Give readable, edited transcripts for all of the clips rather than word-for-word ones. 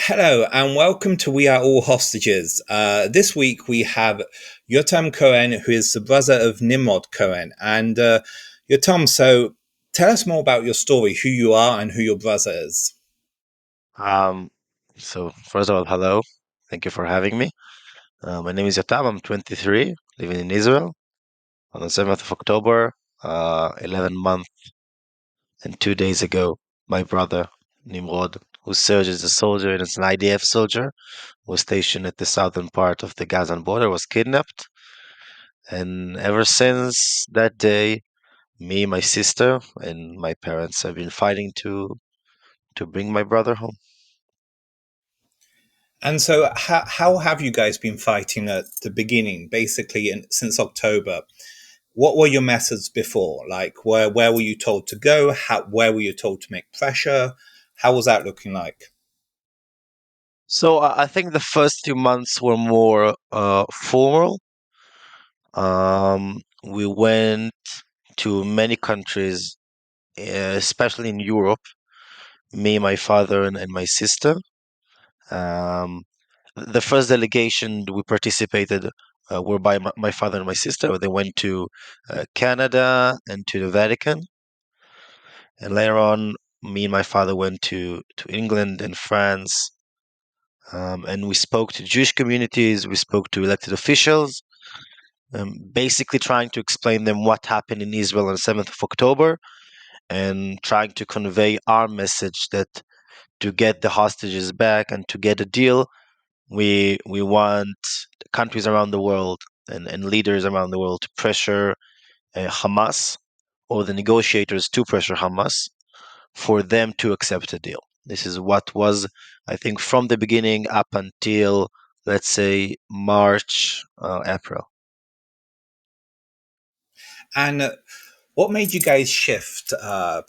Hello and welcome to We Are All Hostages. This week we have Yotam Cohen, who is the brother of Nimrod Cohen. And Yotam, so tell us more about your story, who you are and who your brother is. Um, so first of all, hello. Thank you for having me. My name is Yotam. I'm 23, living in Israel. On the 7th of October, 11 months and 2 days ago, my brother, Nimrod, who served as a soldier and as an IDF soldier, was stationed at the southern part of the Gazan border, was kidnapped. And ever since that day, me, my sister, and my parents have been fighting to bring my brother home. And so how have you guys been fighting at the beginning, basically since October? What were your methods before? Like where were you told to go? Where were you told to make pressure? How was that looking like? So I think the first few months were more formal. We went to many countries, especially in Europe. Me, my father, and my sister. Um, the first delegation we participated were by my father and my sister. They went to Canada and to the Vatican, and later on, me and my father went to England and France. And we spoke to Jewish communities. We spoke to elected officials, basically trying to explain them what happened in Israel on the 7th of October and trying to convey our message that to get the hostages back and to get a deal, we want countries around the world and leaders around the world to pressure Hamas or the negotiators to pressure Hamas for them to accept a deal. This is what was, I think, from the beginning up until, let's say, March, April. And what made you guys shift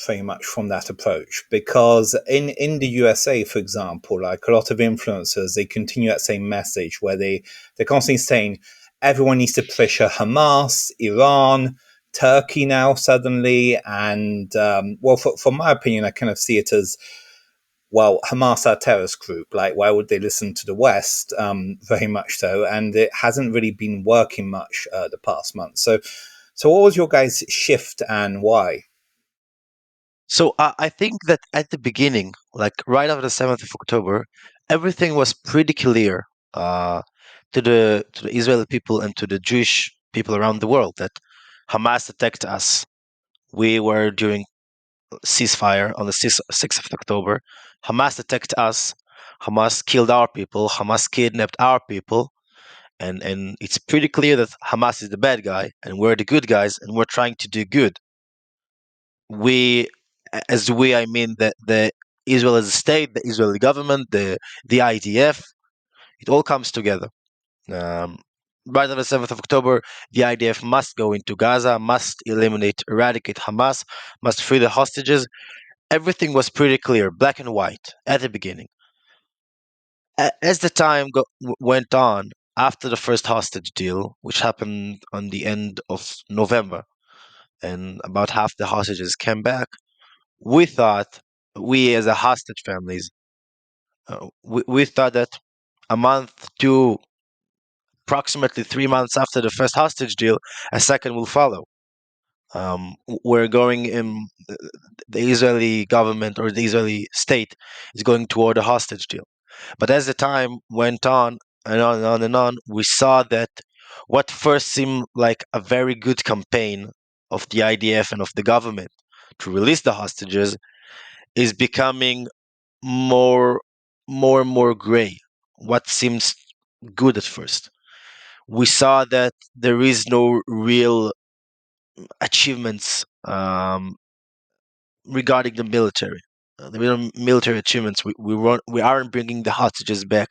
pretty much from that approach? Because in the USA, for example, like a lot of influencers, they continue that same message where they're constantly saying everyone needs to pressure Hamas, Iran, Turkey now suddenly, and well, from my opinion, I kind of see it as well, Hamas are a terrorist group. Like, why would they listen to the West? Very much so, and it hasn't really been working much the past month. So what was your guys' shift and why? So I think that at the beginning, like right after the 7th of October, everything was pretty clear to the Israeli people and to the Jewish people around the world that Hamas attacked us. We were during ceasefire on the 6th of October. Hamas attacked us. Hamas killed our people. Hamas kidnapped our people. And it's pretty clear that Hamas is the bad guy and we're the good guys and we're trying to do good. We, as we, I mean the Israel as a state, the Israeli government, the IDF, it all comes together. Um, right on the 7th of October, the IDF must go into Gaza, must eradicate Hamas, must free the hostages. Everything was pretty clear, black and white, at the beginning. As the time went on, after the first hostage deal, which happened on the end of November, and about half the hostages came back, we thought, we as a hostage families, we thought that a month to approximately 3 months after the first hostage deal, a second will follow. We're going in, the Israeli government or the Israeli state is going toward a hostage deal. But as the time went on and on and on and on, we saw that what first seemed like a very good campaign of the IDF and of the government to release the hostages is becoming more and more gray. What seems good at first. We saw that there is no real achievements regarding the military. The military achievements. We aren't bringing the hostages back.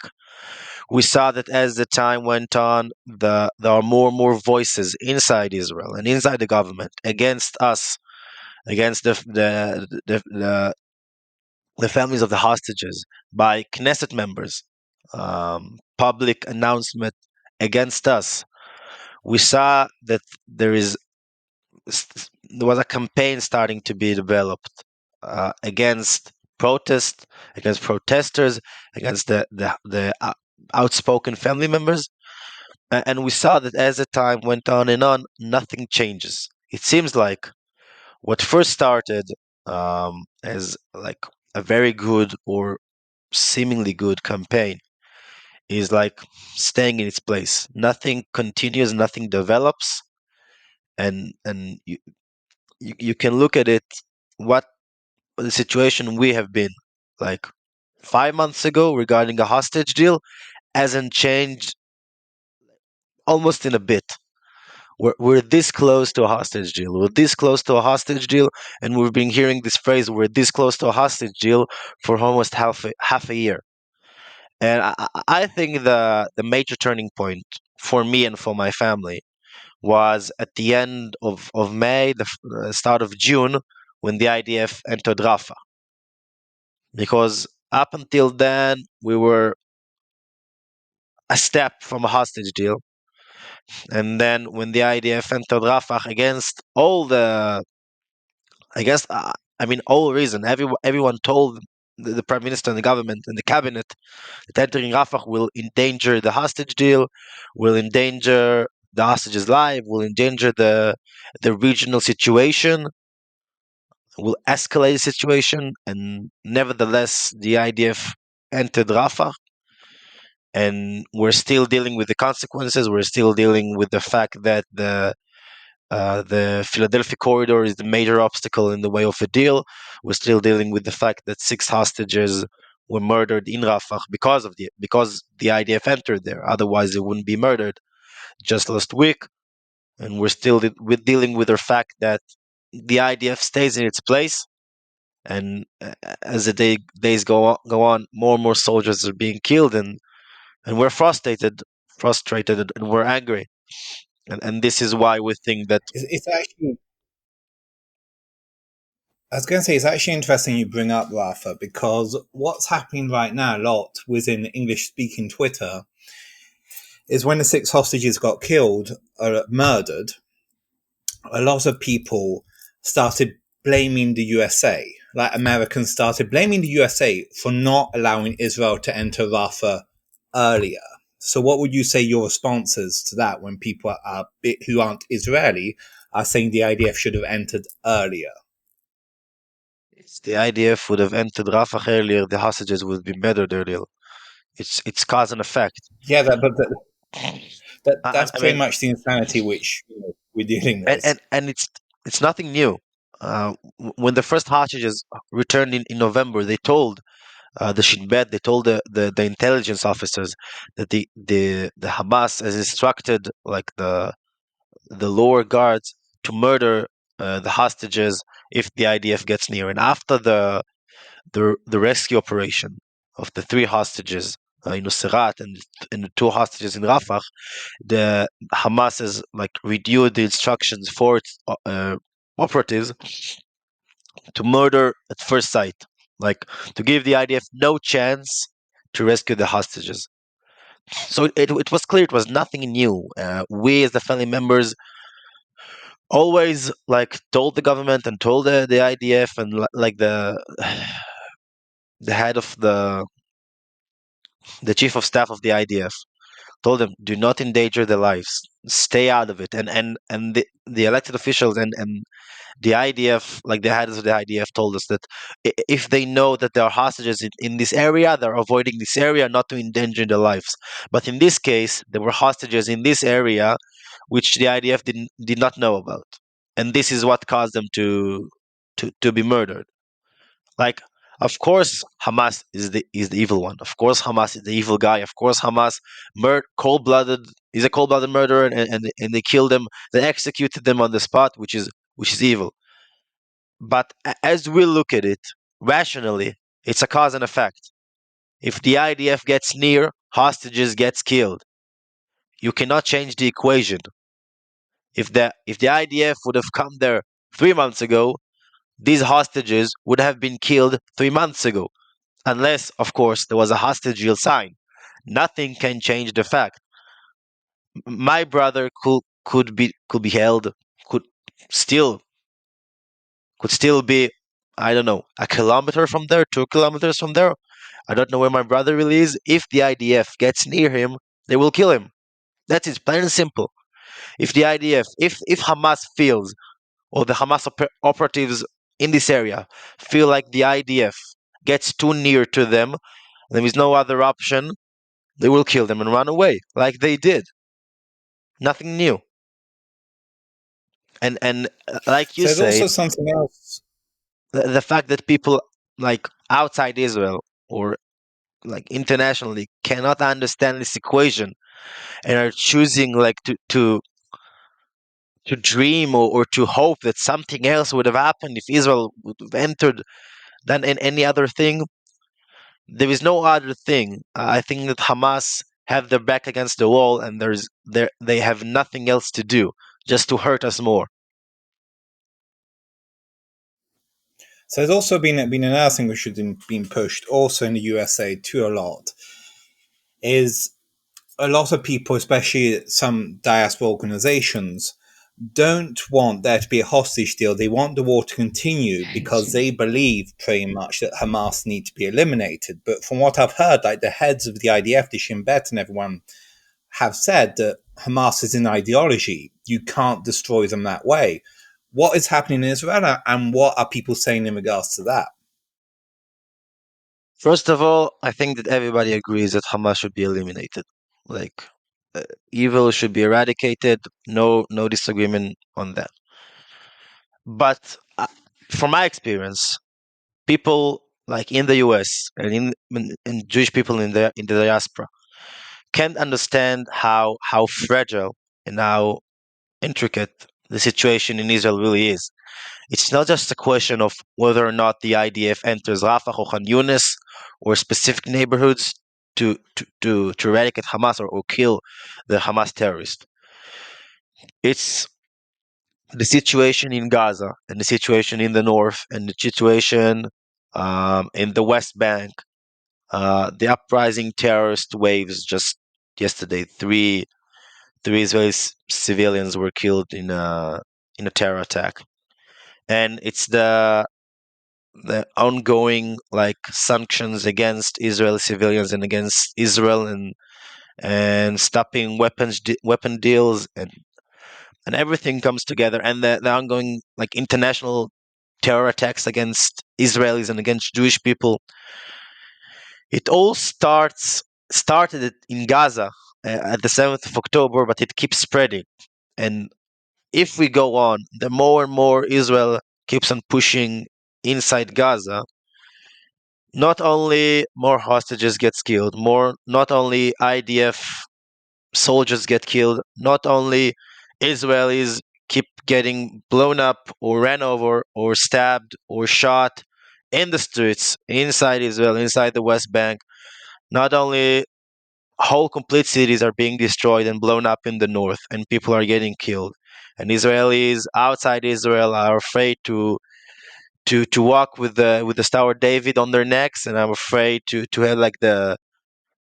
We saw that as the time went on, there are more and more voices inside Israel and inside the government against us, against the families of the hostages by Knesset members, public announcement against us. We saw that there was a campaign starting to be developed against protest, against protesters, against the outspoken family members. And we saw that as the time went on, nothing changes. It seems like what first started as like a very good or seemingly good campaign is like staying in its place. Nothing continues, nothing develops, and you can look at it what the situation we have been like 5 months ago regarding a hostage deal hasn't changed almost in a bit. We're this close to a hostage deal. We're this close to a hostage deal, and we've been hearing this phrase "we're this close to a hostage deal" for almost half a year. And I think the major turning point for me and for my family was at the end of May, the start of June, when the IDF entered Rafah. Because up until then, we were a step from a hostage deal. And then when the IDF entered Rafah against all the, I guess, I mean, all reason, everyone told the prime minister and the government and the cabinet that entering Rafah will endanger the hostage deal, will endanger the hostages' life, will endanger the regional situation, will escalate the situation, and nevertheless, the IDF entered Rafah, and we're still dealing with the consequences. We're still dealing with the fact that the Philadelphia corridor is the major obstacle in the way of a deal. We're still dealing with the fact that 6 hostages were murdered in Rafah because the IDF entered there. Otherwise, they wouldn't be murdered. Just last week, and we're still dealing with the fact that the IDF stays in its place. And as the days go on, more and more soldiers are being killed, and we're frustrated, and we're angry. And this is why we think that It's actually, I was going to say, it's actually interesting you bring up Rafa, because what's happening right now a lot within English speaking Twitter is when the 6 hostages got killed or murdered, a lot of people started blaming the USA. Like Americans started blaming the USA for not allowing Israel to enter Rafah earlier. So, what would you say your response is to that when people who aren't Israeli are saying the IDF should have entered earlier? if the IDF would have entered Rafah earlier, the hostages would be murdered earlier. It's cause and effect. Yeah, that's I pretty mean, much the insanity which we're dealing and, with. and and it's nothing new. When the first hostages returned in November, they told the Shin Bet, they told the intelligence officers that the Hamas has instructed like the lower guards to murder the hostages if the IDF gets near. And after the rescue operation of the 3 hostages in Nusrat and the 2 hostages in Rafah, the Hamas has like renewed the instructions for its operatives to murder at first sight, like to give the IDF no chance to rescue the hostages. So it was clear it was nothing new. We as the family members always like told the government and told the IDF and like the head of the chief of staff of the IDF told them, do not endanger their lives, stay out of it. And the elected officials and the IDF, like the heads of the IDF, told us that if they know that there are hostages in this area, they're avoiding this area not to endanger their lives. But in this case, there were hostages in this area which the IDF did not know about, and this is what caused them to be murdered. Like, of course, Hamas is the evil one. Of course, Hamas is the evil guy. Of course, Hamas cold blooded is a cold blooded murderer, and they killed them. They executed them on the spot, which is evil. But as we look at it rationally, it's a cause and effect. If the IDF gets near, hostages gets killed. You cannot change the equation. If the IDF would have come there 3 months ago, these hostages would have been killed 3 months ago, unless, of course, there was a hostage deal signed. Nothing can change the fact. My brother could be held, could still could still be. I don't know, a kilometer from there, 2 kilometers from there. I don't know where my brother really is. If the IDF gets near him, they will kill him. That's it, plain and simple. If the IDF, if Hamas feels, or the Hamas operatives in this area feel like the IDF gets too near to them, there is no other option. They will kill them and run away, like they did. Nothing new. And like you There's also said, something else. the fact that people like outside Israel or like internationally cannot understand this equation and are choosing like to dream or to hope that something else would have happened if Israel would have entered than in any other thing. There is no other thing. I think that Hamas have their back against the wall and they have nothing else to do just to hurt us more. So there's also been another thing which has been pushed also in the USA too a lot is a lot of people, especially some diaspora organizations, don't want there to be a hostage deal. They want the war to continue because they believe pretty much that Hamas need to be eliminated. But from what I've heard, like the heads of the IDF, the Shin Bet, and everyone have said that Hamas is an ideology. You can't destroy them that way. What is happening in Israel, and what are people saying in regards to that? First of all, I think that everybody agrees that Hamas should be eliminated. Like uh, evil should be eradicated. No disagreement on that. But from my experience, people like in the US and in Jewish people in the diaspora can't understand how fragile and how intricate the situation in Israel really is. It's not just a question of whether or not the IDF enters Rafah or Khan Yunis or specific neighborhoods to eradicate Hamas or kill the Hamas terrorist. It's the situation in Gaza and the situation in the north and the situation in the West Bank. The uprising terrorist waves just yesterday, three Israeli civilians were killed in a terror attack, and it's the ongoing like sanctions against Israeli civilians and against Israel and stopping weapon deals and everything comes together, and the ongoing like international terror attacks against Israelis and against Jewish people. It all started in Gaza at the 7th of October, but it keeps spreading. And if we go on, the more and more Israel keeps on pushing inside Gaza, not only more hostages gets killed, more not only IDF soldiers get killed, not only Israelis keep getting blown up or ran over or stabbed or shot in the streets inside Israel, inside the West Bank, not only whole complete cities are being destroyed and blown up in the north and people are getting killed. And Israelis outside Israel are afraid to walk with the Star of David on their necks, and I'm afraid to have like the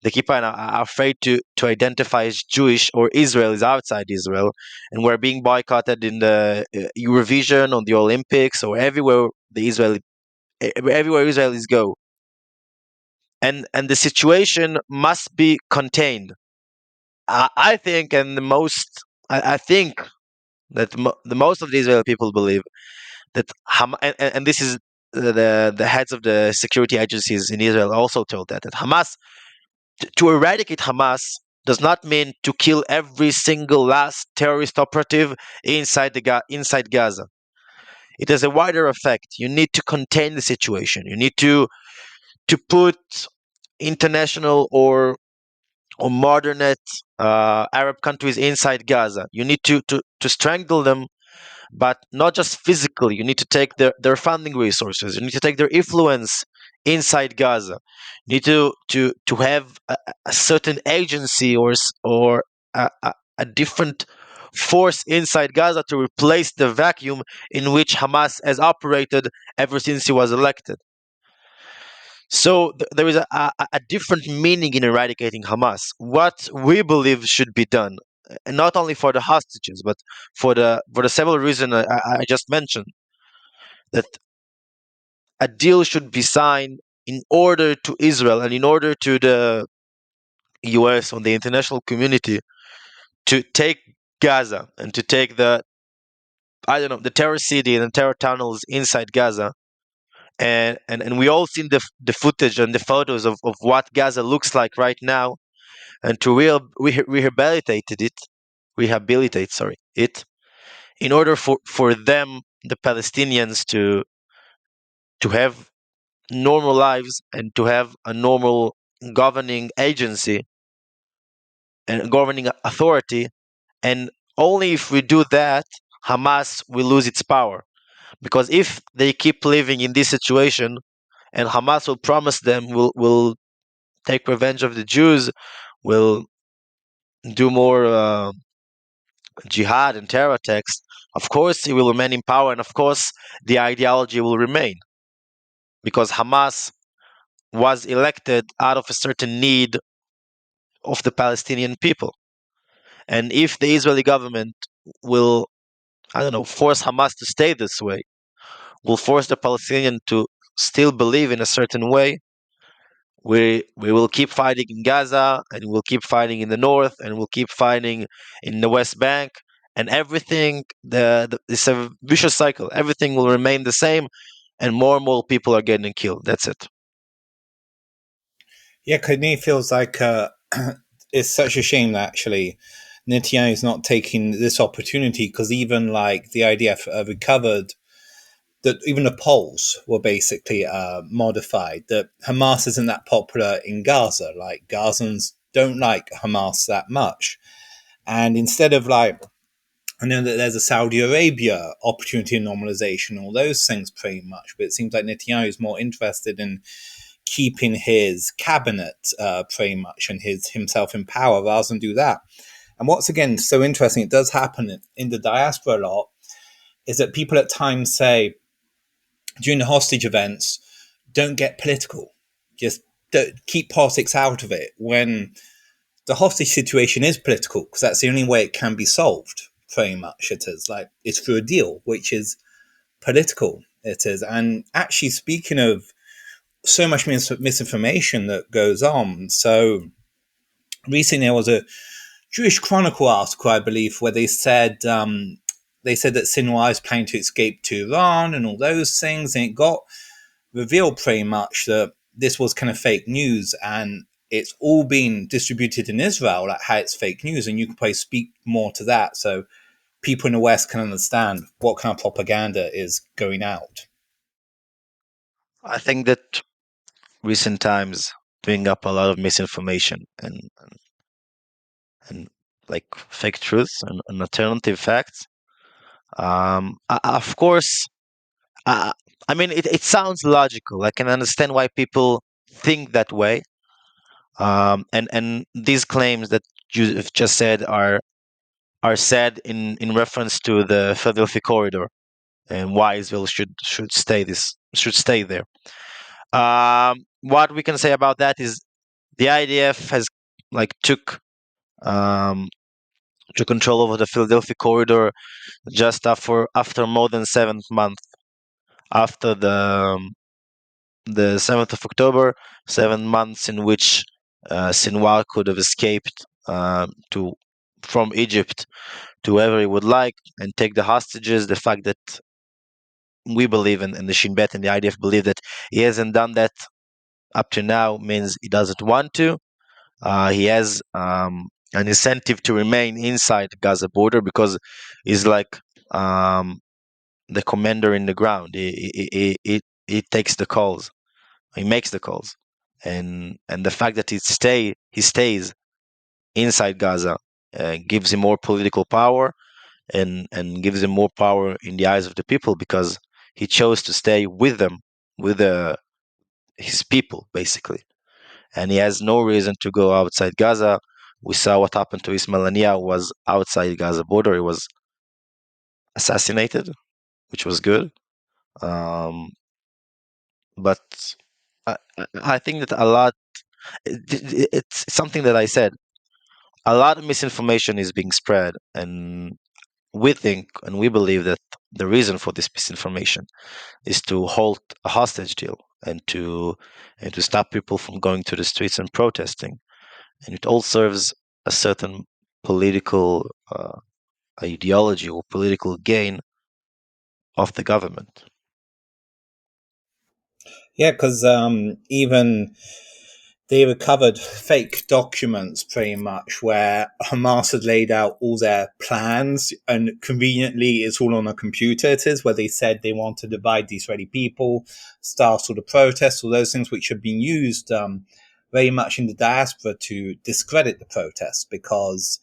kippah, and are afraid to identify as Jewish or Israelis outside Israel, and we're being boycotted in the Eurovision, on the Olympics, or everywhere everywhere Israelis go, and the situation must be contained. I think, and I think that the most of the Israeli people believe that and this is the heads of the security agencies in Israel also told that Hamas to eradicate Hamas does not mean to kill every single last terrorist operative inside Gaza. It has a wider effect. You need to contain the situation. You need to put international or modernate Arab countries inside Gaza. You need to strangle them, but not just physically. You need to take their funding resources. You need to take their influence inside Gaza. You need to have a certain agency or a different force inside Gaza to replace the vacuum in which Hamas has operated ever since he was elected. So there is a different meaning in eradicating Hamas. What we believe should be done, and not only for the hostages, but for the several reasons I just mentioned, that a deal should be signed in order to Israel and in order to the US or the international community to take Gaza and to take the, I don't know, the terror city and the terror tunnels inside Gaza. And we all seen the footage and the photos of what Gaza looks like right now, and to rehabilitate, sorry, it, in order for them, the Palestinians, to have normal lives and to have a normal governing agency and governing authority. And only if we do that, Hamas will lose its power. Because if they keep living in this situation, and Hamas will promise them will take revenge of the Jews, will do more jihad and terror attacks, of course he will remain in power, and of course the ideology will remain, because Hamas was elected out of a certain need of the Palestinian people. And if the Israeli government will, I don't know, force Hamas to stay this way, will force the Palestinian to still believe in a certain way, we will keep fighting in Gaza, and we'll keep fighting in the north, and we'll keep fighting in the West Bank, and everything, it's a vicious cycle. Everything will remain the same, and more people are getting killed. That's it. Yeah, Kanye feels like it's such a shame that actually Netanyahu is not taking this opportunity, because even like the IDF recovered that even the polls were basically modified, that Hamas isn't that popular in Gaza. Like Gazans don't like Hamas that much. And instead of like, I know that there's a Saudi Arabia opportunity in normalization, all those things pretty much, but it seems like Netanyahu is more interested in keeping his cabinet pretty much and himself in power rather than do that. And what's again so interesting, it does happen in the diaspora a lot, is that people at times say during the hostage events, don't get political, just don't, keep politics out of it, when the hostage situation is political, because that's the only way it can be solved. Pretty much, it is like it's through a deal, which is political. It is, and actually, speaking of so much misinformation that goes on, so recently there was a Jewish Chronicle article, I believe, where they said that Sinwar is planning to escape to Iran and all those things, and it got revealed pretty much that this was kind of fake news, and it's all been distributed in Israel, like how it's fake news, and you can probably speak more to that so people in the West can understand what kind of propaganda is going out. I think that recent times bring up a lot of misinformation and like fake truths and alternative facts. Of course, uh, I mean, it sounds logical. I can understand why people think that way. And these claims that you have just said are said in reference to the Philadelphia corridor, and why Israel should stay there. What we can say about that is the IDF has like um, took control over the Philadelphia corridor just after more than 7 months after the 7th of October, 7 months in which Sinwar could have escaped to from Egypt to wherever he would like and take the hostages. The fact that we believe in the Shin Bet and the IDF believe that he hasn't done that up to now means he doesn't want to. He has an incentive to remain inside Gaza border because he's like the commander in the ground. He takes the calls. He makes the calls, and the fact that he stays inside Gaza gives him more political power and gives him more power in the eyes of the people because he chose to stay with them, with his people basically, and he has no reason to go outside Gaza. We saw what happened to Ismail Haniyeh was outside Gaza border. He was assassinated, which was good. Um, but I think that a lot, it's something that I said, a lot of misinformation is being spread, and we think and we believe that the reason for this misinformation is to halt a hostage deal and to stop people from going to the streets and protesting. And it all serves a certain political ideology or political gain of the government. Yeah, because even they recovered fake documents pretty much where Hamas had laid out all their plans, and conveniently it's all on a computer. It is where they said they want to divide the Israeli people, start all the protests, all those things which have been used very much in the diaspora to discredit the protests. Because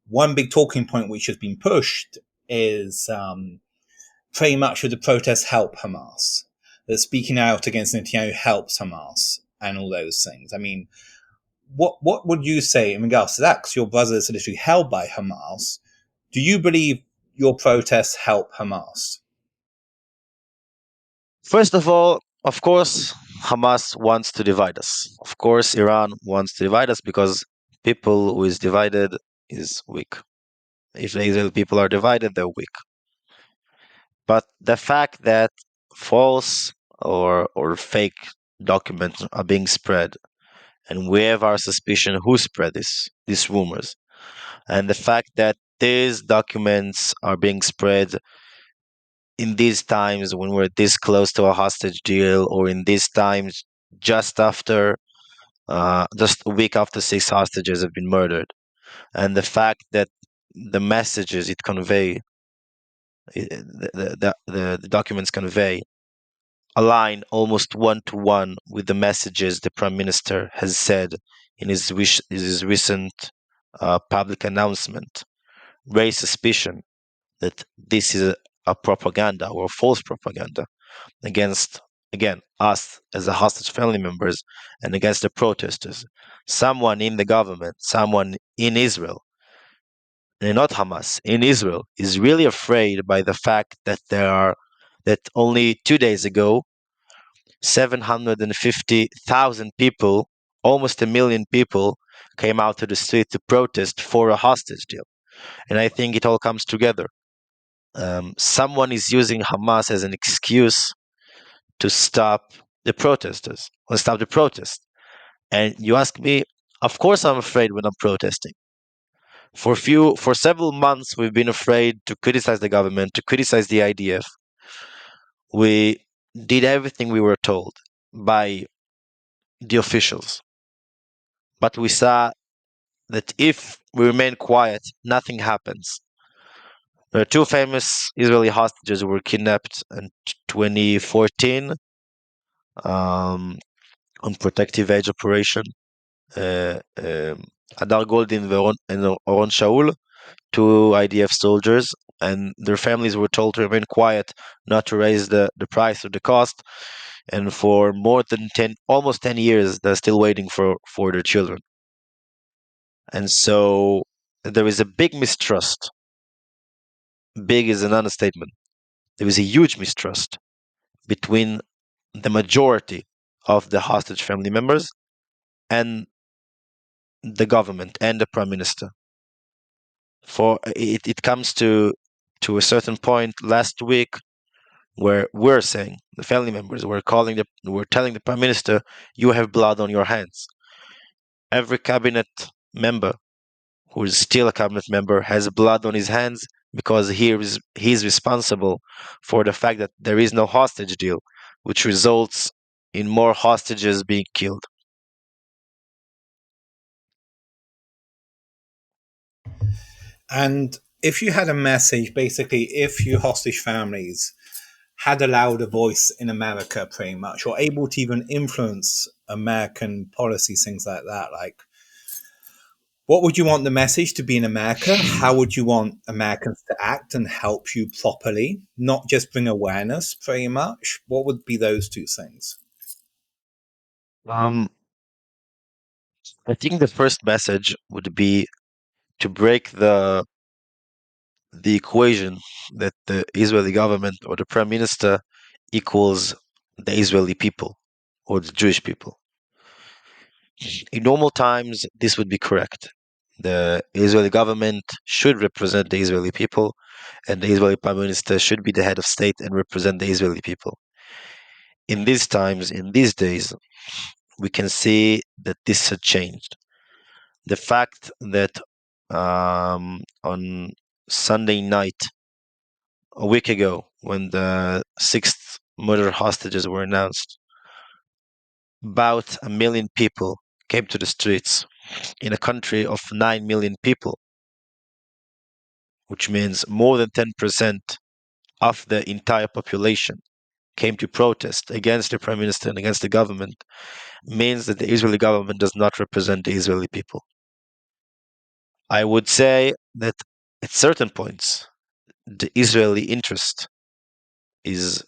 one big talking point which has been pushed is pretty much should the protests help Hamas? That speaking out against Netanyahu helps Hamas and all those things. I mean, what would you say in regards to that? Because your brother is literally held by Hamas. Do you believe your protests help Hamas? First of all, of course, Hamas wants to divide us. Of course, Iran wants to divide us because people who is divided is weak. If the Israeli people are divided, they're weak. But the fact that false or fake documents are being spread, and we have our suspicion who spread these rumors, and the fact that these documents are being spread in these times when we're this close to a hostage deal, or in these times just after, just a week after 6 hostages have been murdered, and the fact that the messages it convey, the documents convey, align almost one to one with the messages the prime minister has said in his recent public announcement, raise suspicion that this is a propaganda or a false propaganda against, again, us as a hostage family members and against the protesters. Someone in the government, someone in Israel, and not Hamas, in Israel, is really afraid by the fact that only 2 days ago 750,000 people, almost a million people, came out to the street to protest for a hostage deal. And I think it all comes together. Someone is using Hamas as an excuse to stop the protesters, or stop the protest. And you ask me, of course I'm afraid when I'm protesting. For several months we've been afraid to criticize the government, to criticize the IDF. We did everything we were told by the officials. But we saw that if we remain quiet, nothing happens. There are two famous Israeli hostages who were kidnapped in 2014 um, on protective age operation. Uh, um, Adar Goldin and Oron Shaul, two IDF soldiers, and their families were told to remain quiet, not to raise the price or the cost. And for more than 10, almost 10 years, they're still waiting for their children. And so there is a big mistrust. Big is an understatement. There is a huge mistrust between the majority of the hostage family members and the government and the prime minister. For it comes to a certain point last week where we're saying the family members we're telling the prime minister, you have blood on your hands. Every cabinet member who is still a cabinet member has blood on his hands because he's responsible for the fact that there is no hostage deal, which results in more hostages being killed. And if you had a message, basically, if you hostage families had allowed a voice in America, pretty much, or able to even influence American policies, things like that, like what would you want the message to be in America? How would you want Americans to act and help you properly, not just bring awareness, pretty much? What would be those two things? Um, I think the first message would be to break the equation that the Israeli government or the prime minister equals the Israeli people or the Jewish people. In normal times, this would be correct. The Israeli government should represent the Israeli people, and the Israeli prime minister should be the head of state and represent the Israeli people. In these times, in these days, we can see that this had changed. The fact that on Sunday night, a week ago, when the sixth murder hostages were announced, about 1 million people came to the streets in a country of 9 million people, which means more than 10% of the entire population came to protest against the prime minister and against the government, means that the Israeli government does not represent the Israeli people. I would say that at certain points, the Israeli interest is,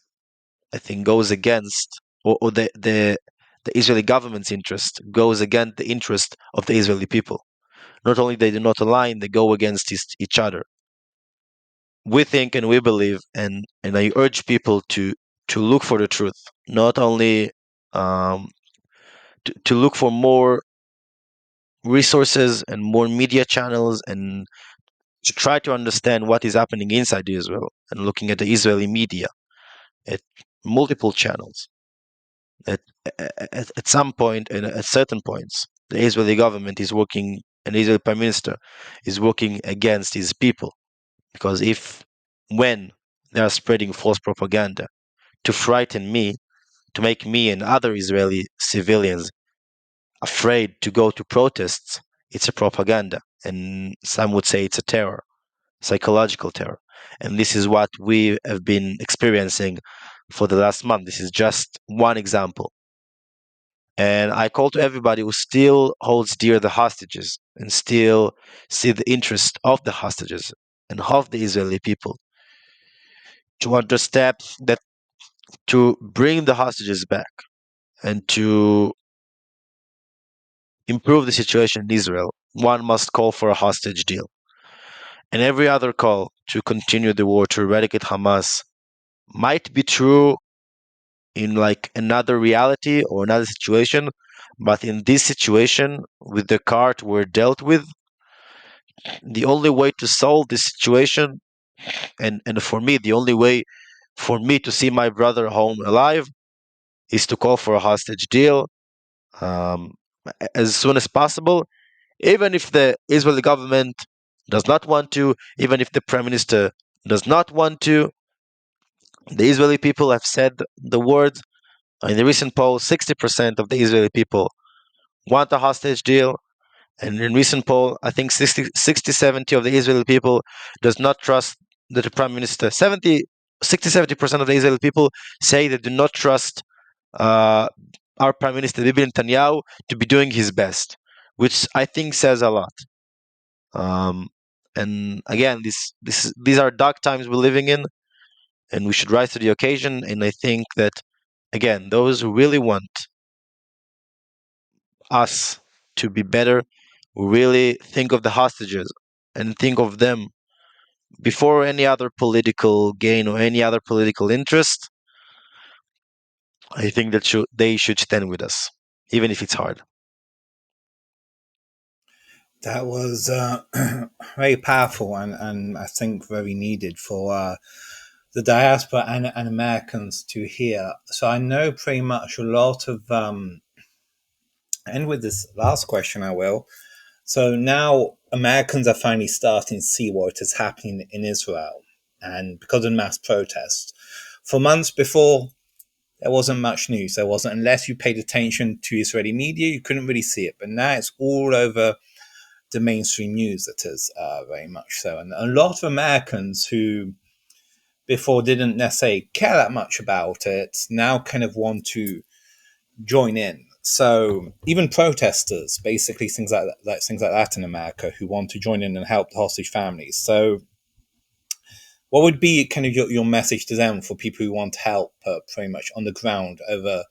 I think, goes against, or the Israeli government's interest goes against the interest of the Israeli people. Not only they do not align, they go against each other. We think and we believe, and I urge people to look for the truth, not only um, to look for more resources and more media channels, and to try to understand what is happening inside Israel, and looking at the Israeli media at multiple channels. At, at some point and at certain points, the Israeli government is working, and the Israeli prime minister is working against his people. Because when they are spreading false propaganda to frighten me, to make me and other Israeli civilians afraid to go to protests, it's a propaganda. And some would say it's a terror, psychological terror. And this is what we have been experiencing for the last month. This is just one example. And I call to everybody who still holds dear the hostages and still see the interest of the hostages and of the Israeli people to understand that to bring the hostages back and to improve the situation in Israel, one must call for a hostage deal. And every other call to continue the war to eradicate Hamas might be true in like another reality or another situation, but in this situation, with the card we're dealt with, the only way to solve this situation, and for me, the only way for me to see my brother home alive, is to call for a hostage deal um, as soon as possible, even if the Israeli government does not want to, even if the prime minister does not want to. The Israeli people have said the words. In the recent poll, 60% of the Israeli people want a hostage deal. And in recent poll, I think 70 of the Israeli people does not trust the prime minister. 70% of the Israeli people say they do not trust uh, our prime minister, Bibi Netanyahu, to be doing his best, which I think says a lot. Um, and again, these are dark times we're living in, and we should rise to the occasion. And I think that, again, those who really want us to be better, who really think of the hostages and think of them before any other political gain or any other political interest, I think that they should stand with us, even if it's hard. That was very powerful and I think very needed for the diaspora and Americans to hear. So I know pretty much a lot of, and with this last question, I will. So now Americans are finally starting to see what is happening in Israel, and because of mass protests. For months before, there wasn't much news. There wasn't, unless you paid attention to Israeli media, you couldn't really see it. But now it's all over the mainstream news, that is, very much so. And a lot of Americans who before didn't necessarily care that much about it now kind of want to join in. So even protesters, basically things like that in America, who want to join in and help the hostage families. So what would be kind of your message to them for people who want help pretty much on the ground over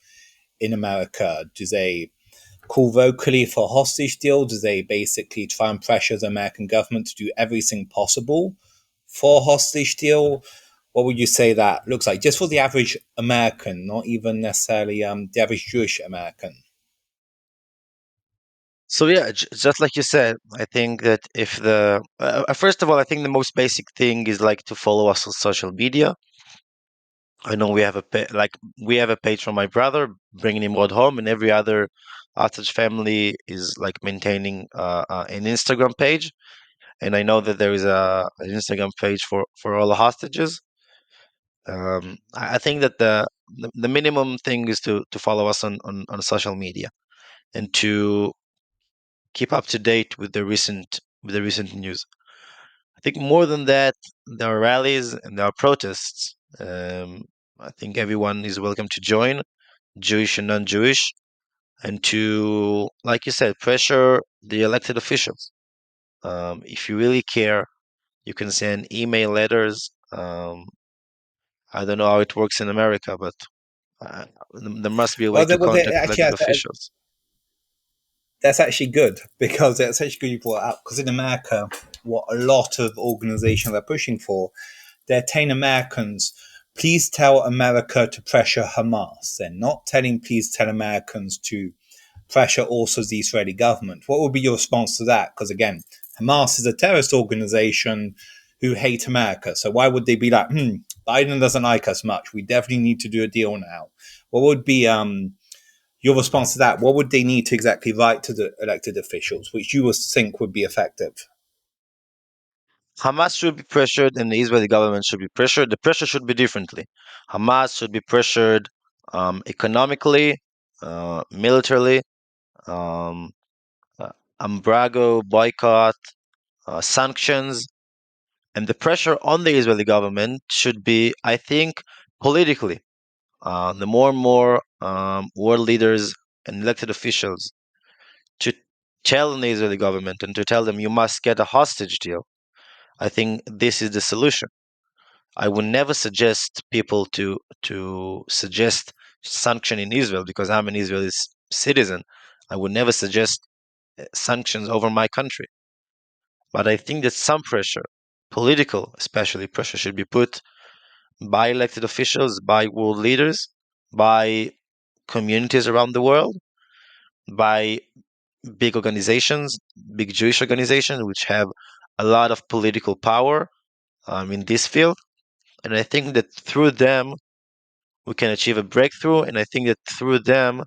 in America? Do they call vocally for a hostage deal? Do they basically try and pressure the American government to do everything possible for a hostage deal? What would you say that looks like, just for the average American, not even necessarily the average Jewish American? So yeah, just like you said, I think that if the first of all, I think the most basic thing is like to follow us on social media. I know we have we have a page from my brother bringing Nimrod home, and every other Hostage family is like maintaining an Instagram page. And I know that there is an Instagram page for all the hostages. I think that the minimum thing is to follow us on social media and to keep up to date with the recent news. I think more than that, there are rallies and there are protests. I think everyone is welcome to join, Jewish and non-Jewish, and to, like you said, pressure the elected officials. If you really care, you can send email letters. I don't know how it works in America, but there must be a way Well, to contact actually, elected officials. that's actually good because that's actually good you brought it up. Because in America, what a lot of organizations are pushing for, they're telling Americans, please tell America to pressure Hamas. They're not telling, please tell Americans to pressure also the Israeli government. What would be your response to that? Because again, Hamas is a terrorist organization who hate America. So why would they be like, Biden doesn't like us much. We definitely need to do a deal now. What would be your response to that? What would they need to exactly write to the elected officials, which you would think would be effective? Hamas should be pressured and the Israeli government should be pressured. The pressure should be differently. Hamas should be pressured economically, militarily, um, uh, embargo, boycott, sanctions, and the pressure on the Israeli government should be, I think, politically. The more and more world leaders and elected officials to tell the Israeli government and to tell them you must get a hostage deal. I think this is the solution. I would never suggest people to suggest sanction in Israel because I'm an Israeli citizen. I would never suggest sanctions over my country. But I think that some pressure, political especially pressure, should be put by elected officials, by world leaders, by communities around the world, by big organizations, big Jewish organizations, which have a lot of political power in this field. And I think that through them, we can achieve a breakthrough. And I think that through them,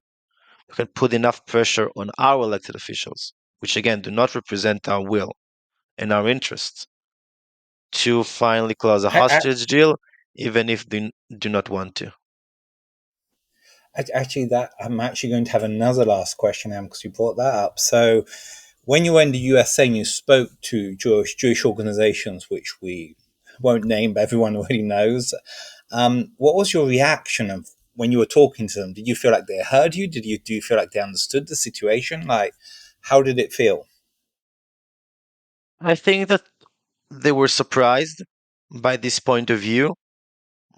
we can put enough pressure on our elected officials, which again do not represent our will and our interests, to finally close a hostage deal, even if they do not want to. Actually, that I'm actually going to have another last question, because you brought that up. So, when you were in the USA and you spoke to Jewish organizations, which we won't name, but everyone already knows, what was your reaction of when you were talking to them? Did you feel like they heard you? Do you feel like they understood the situation? Like, how did it feel? I think that they were surprised by this point of view,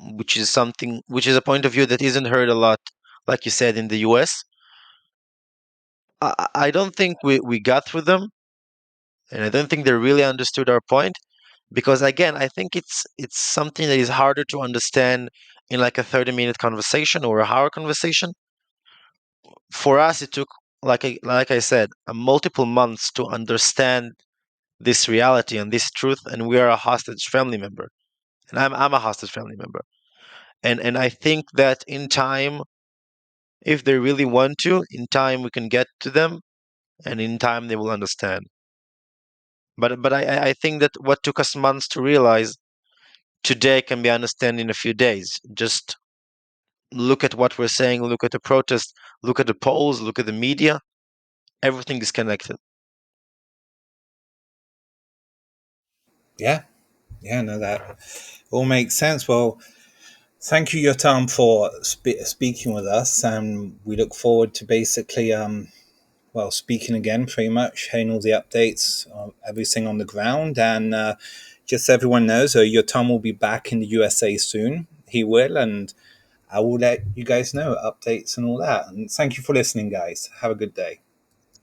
which is a point of view that isn't heard a lot, like you said, in the US. I don't think we got through them, and I don't think they really understood our point because again, I think it's something that is harder to understand in like a 30-minute conversation or a hour conversation. For us, it took like I said, a multiple months to understand this reality and this truth, and we are a hostage family member, and I'm a hostage family member, and I think that in time, if they really want to, in time we can get to them, and in time they will understand. But I think that what took us months to realize today can be understood in a few days. Just look at what we're saying, look at the protest, look at the polls, look at the media. Everything is connected. Yeah, yeah, no, that all makes sense. Well, thank you, Yotam, for speaking with us, and we look forward to basically speaking again, pretty much, hearing all the updates, everything on the ground. And just so everyone knows, your Tom will be back in the USA soon. He will, and I will let you guys know updates and all that. And thank you for listening, guys. Have a good day.